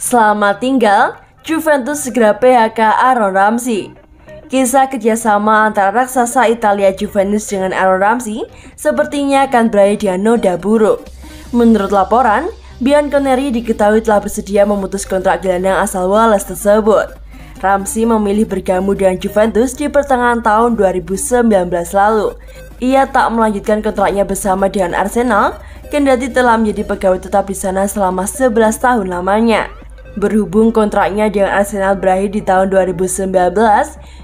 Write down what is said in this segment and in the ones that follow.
Selamat tinggal, Juventus segera PHK Aaron Ramsey. Kisah kerjasama antara raksasa Italia Juventus dengan Aaron Ramsey sepertinya akan berakhir dengan noda buruk. Menurut laporan, Bianconeri diketahui telah bersedia memutus kontrak gelandang asal Wales tersebut. Ramsey memilih bergabung dengan Juventus di pertengahan tahun 2019 lalu. Ia tak melanjutkan kontraknya bersama dengan Arsenal, kendati telah menjadi pegawai tetap di sana selama 11 tahun lamanya. Berhubung kontraknya dengan Arsenal berakhir di tahun 2019,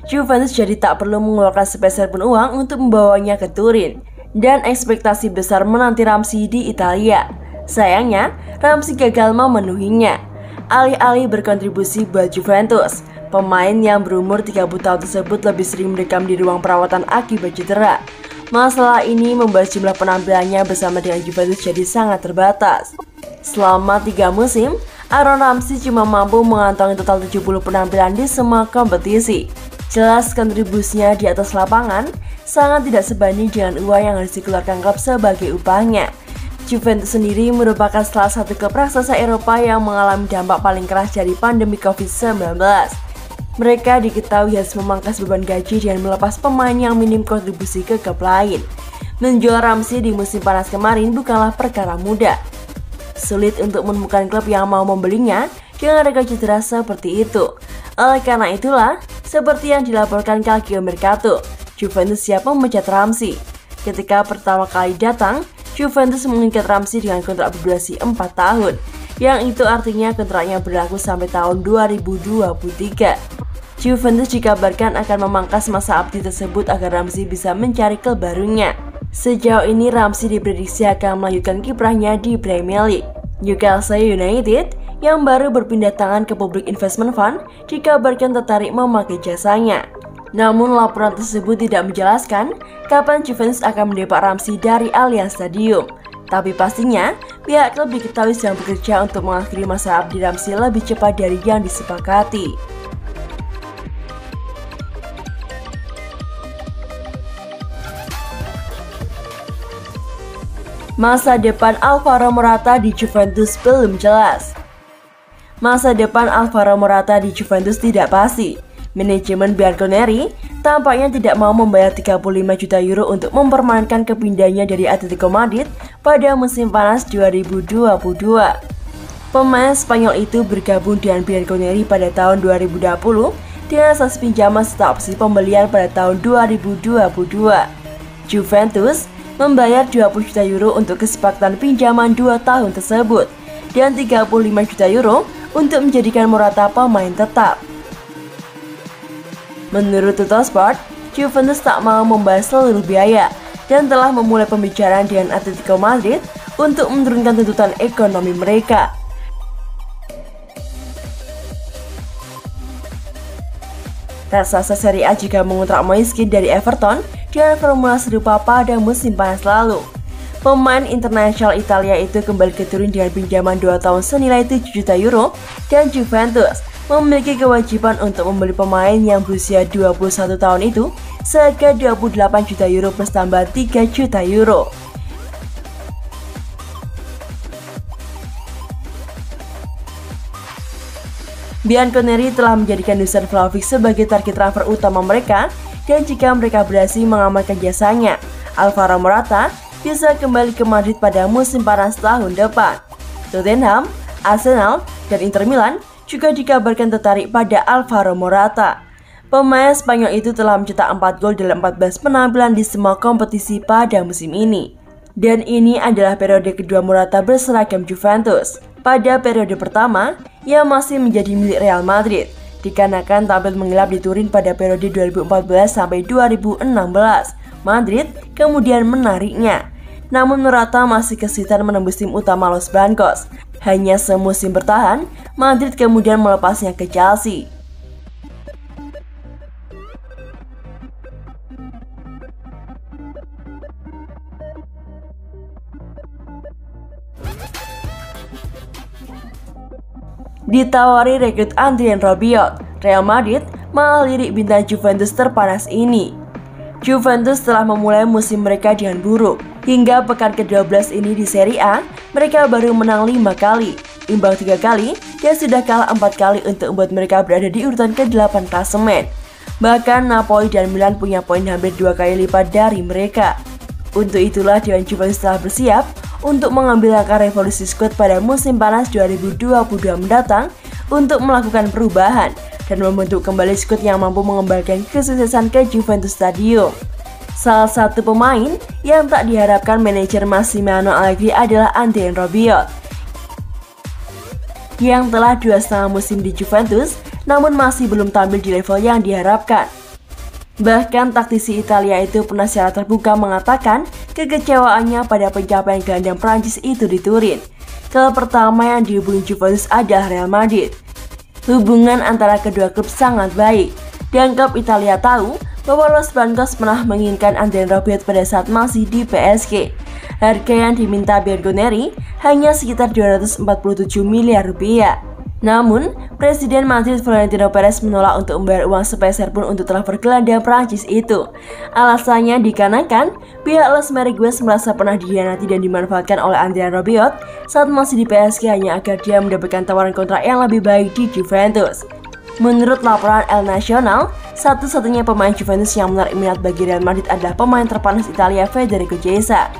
Juventus jadi tak perlu mengeluarkan sepeser pun uang untuk membawanya ke Turin, dan ekspektasi besar menanti Ramsey di Italia. Sayangnya, Ramsey gagal memenuhinya. Alih-alih berkontribusi buat Juventus, pemain yang berumur 30 tahun tersebut lebih sering mendekam di ruang perawatan akibat cedera. Masalah ini membuat jumlah penampilannya bersama dengan Juventus jadi sangat terbatas. Selama 3 musim, Aaron Ramsey cuma mampu mengantongi total 70 penampilan di semua kompetisi. Jelas kontribusinya di atas lapangan sangat tidak sebanding dengan uang yang harus dikeluarkan klub sebagai upahnya. Juventus sendiri merupakan salah satu klub raksasa Eropa yang mengalami dampak paling keras dari pandemi COVID-19. Mereka diketahui harus memangkas beban gaji dengan melepas pemain yang minim kontribusi ke klub lain. Menjual Ramsey di musim panas kemarin bukanlah perkara mudah. Sulit untuk menemukan klub yang mau membelinya dengan harga cedera seperti itu. Oleh karena itulah, seperti yang dilaporkan Calcio Mercato, Juventus siap memecat Ramsey. Ketika pertama kali datang, Juventus mengikat Ramsey dengan kontrak berdurasi 4 tahun, yang itu artinya kontraknya berlaku sampai tahun 2023. Juventus dikabarkan akan memangkas masa abdi tersebut agar Ramsey bisa mencari klub barunya. Sejauh ini Ramsey diprediksi akan melanjutkan kiprahnya di Premier League. Newcastle United yang baru berpindah tangan ke Public Investment Fund dikabarkan tertarik memakai jasanya. Namun laporan tersebut tidak menjelaskan kapan Juventus akan mendepak Ramsey dari Allianz Stadium. Tapi pastinya pihak klub diketahui sedang bekerja untuk mengakhiri masa abdi Ramsey lebih cepat dari yang disepakati. Masa depan Alvaro Morata di Juventus belum jelas. Masa depan Alvaro Morata di Juventus tidak pasti. Manajemen Bianconeri tampaknya tidak mau membayar 35 juta euro untuk mempermainkan kepindahannya dari Atletico Madrid pada musim panas 2022. Pemain Spanyol itu bergabung dengan Bianconeri pada tahun 2020 dengan asas pinjaman serta opsi pembelian pada tahun 2022. Juventus membayar 20 juta euro untuk kesepakatan pinjaman 2 tahun tersebut dan 35 juta euro untuk menjadikan Morata pemain tetap. Menurut Tuttosport, Juventus tak mau membahas seluruh biaya dan telah memulai pembicaraan dengan Atletico Madrid untuk menurunkan tuntutan ekonomi mereka. Raksasa Serie A juga mengontrak Moiskin dari Everton dengan formula serupa pada musim panas lalu. Pemain internasional Italia itu kembali ke Turin dengan pinjaman 2 tahun senilai 7 juta euro dan Juventus memiliki kewajiban untuk membeli pemain yang berusia 21 tahun itu seharga 28 juta euro plus tambahan 3 juta euro. Bianconeri telah menjadikan Dusan Vlahovic sebagai target transfer utama mereka, dan jika mereka berhasil mengamankan jasanya, Alvaro Morata bisa kembali ke Madrid pada musim panas tahun depan. Tottenham, Arsenal, dan Inter Milan juga dikabarkan tertarik pada Alvaro Morata. Pemain Spanyol itu telah mencetak 4 gol dalam 14 penampilan di semua kompetisi pada musim ini. Dan ini adalah periode kedua Morata berseragam Juventus. Pada periode pertama, ia masih menjadi milik Real Madrid, dikarenakan tampil mengilap di Turin pada periode 2014 sampai 2016. Madrid kemudian menariknya. Namun Morata masih kesulitan menembus tim utama Los Blancos. Hanya semusim bertahan, Madrid kemudian melepasnya ke Chelsea. Ditawari rekrut Adrien Rabiot, Real Madrid malah lirik bintang Juventus terpanas ini. Juventus telah memulai musim mereka dengan buruk. Hingga pekan ke-12 ini di Serie A, mereka baru menang 5 kali. imbang 3 kali, dan sudah kalah 4 kali untuk membuat mereka berada di urutan ke-8 klasemen. Bahkan Napoli dan Milan punya poin hampir 2 kali lipat dari mereka. Untuk itulah Dewan Juventus telah bersiap untuk mengambil langkah revolusi skuad pada musim panas 2022 mendatang untuk melakukan perubahan dan membentuk kembali skuad yang mampu mengembalikan kesuksesan ke Juventus Stadium. Salah satu pemain yang tak diharapkan manajer Massimiliano Allegri adalah Adrien Rabiot yang telah 2,5 musim di Juventus namun masih belum tampil di level yang diharapkan. Bahkan taktisi Italia itu pernah secara terbuka mengatakan kekecewaannya pada pencapaian gelandang Prancis itu di Turin. Klub pertama yang dihubungi Juventus adalah Real Madrid. Hubungan antara kedua klub sangat baik, dan klub Italia tahu bahwa Los Blancos pernah menginginkan Adrien Rabiot pada saat masih di PSG. Harga yang diminta Bianconeri hanya sekitar 247 miliar rupiah. Namun, Presiden Madrid Florentino Perez menolak untuk membayar uang sepeser pun untuk transfer gelandang Prancis itu. Alasannya dikarenakan pihak Los Meriguez merasa pernah dikhianati dan dimanfaatkan oleh Adrien Rabiot saat masih di PSG hanya agar dia mendapatkan tawaran kontrak yang lebih baik di Juventus. Menurut laporan El Nacional, satu-satunya pemain Juventus yang menarik minat bagi Real Madrid adalah pemain terpanas Italia Federico Chiesa.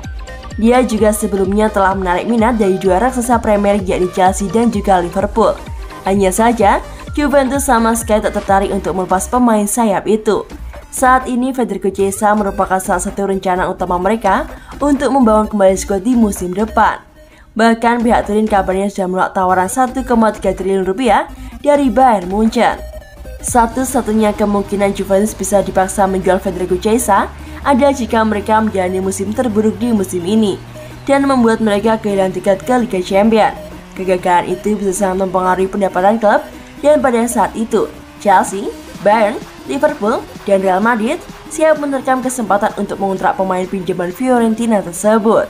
Dia juga sebelumnya telah menarik minat dari dua raksasa Premier League yakni Chelsea dan juga Liverpool. Hanya saja, Juventus sama sekali tak tertarik untuk melepas pemain sayap itu. Saat ini Federico Chiesa merupakan salah satu rencana utama mereka untuk membangun kembali skuad di musim depan. Bahkan pihak Turin kabarnya sudah menolak tawaran 1,3 triliun rupiah dari Bayern Munchen. Satu-satunya kemungkinan Juventus bisa dipaksa menjual Federico Chiesa adalah jika mereka menjalani musim terburuk di musim ini dan membuat mereka kehilangan tiket ke Liga Champions. Kegagalan itu bisa sangat mempengaruhi pendapatan klub, dan pada saat itu Chelsea, Bayern, Liverpool, dan Real Madrid siap menerkam kesempatan untuk mengontrak pemain pinjaman Fiorentina tersebut.